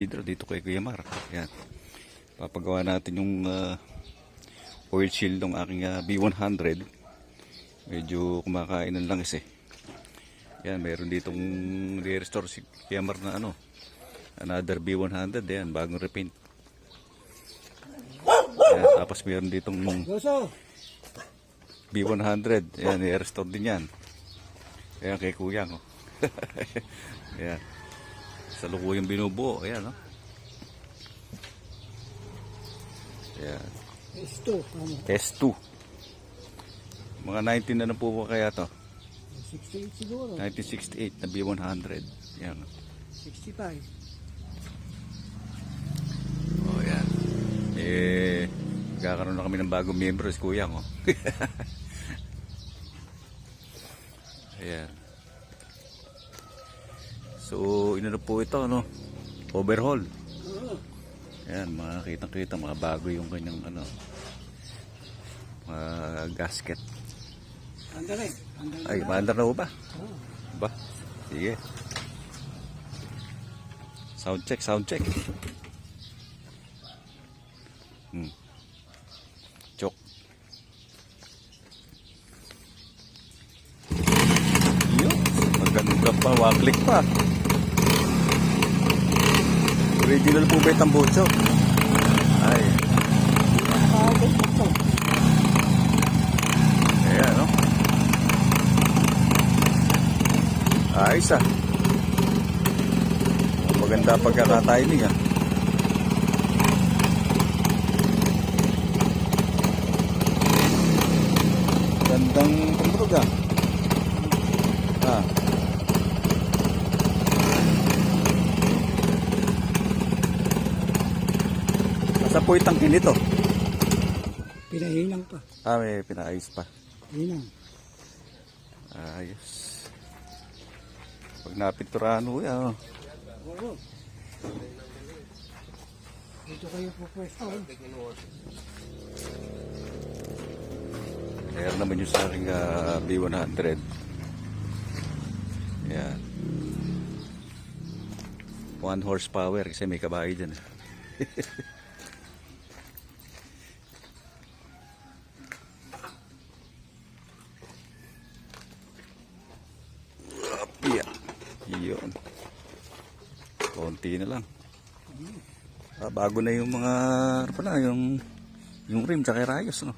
Dito kay Kuya Mar. Yan. Papagawa natin yung oil shield ng aking B100. Medyo kumakain ng langis eh. Yan, meron ditong re-restore si Kuya Mar na another B100. Yan, bagong repaint. Yan, tapos meron ditong B100. Yan, re-restore din yan. Yan, kay Kuya. Oh. Yan. Sa lukuyang binubuo, ayan, no? Ayan. S2. S2. Mga 19 na po kaya to? 68 siguro. 1968 na B100. Ayan. 65. Oh, ayan. Magkakaroon na kami ng bagong miyembro, si Kuya, oh. Ayan. So, inano po ito, no? Overhaul. Ayan, makakita-kita, mga bago yung kanyang, gasket. Andale. Ay, maandar na po ba? Ba? Sige. Sound check, sound check. Chok. Yun, maganda pa, waklik pa. Original po ba itang botso? Ay. Ayan, no? Ayos ah. Maganda pagkaka-timing ah. Gandang pambrog ah. Ah. Saan po itang kinito? Pinahinang pa. Ah, may pinaayos pa. Hinang. Ayos. Pag napinturahan mo yan. Oo. Dito kayo po pwesto. Ayan naman yung sa aking B100. Ayan. 1 horsepower kasi may kabahay dyan. Yun. Konti na lang. Bago na yung mga yung rim tsaka rayos, no?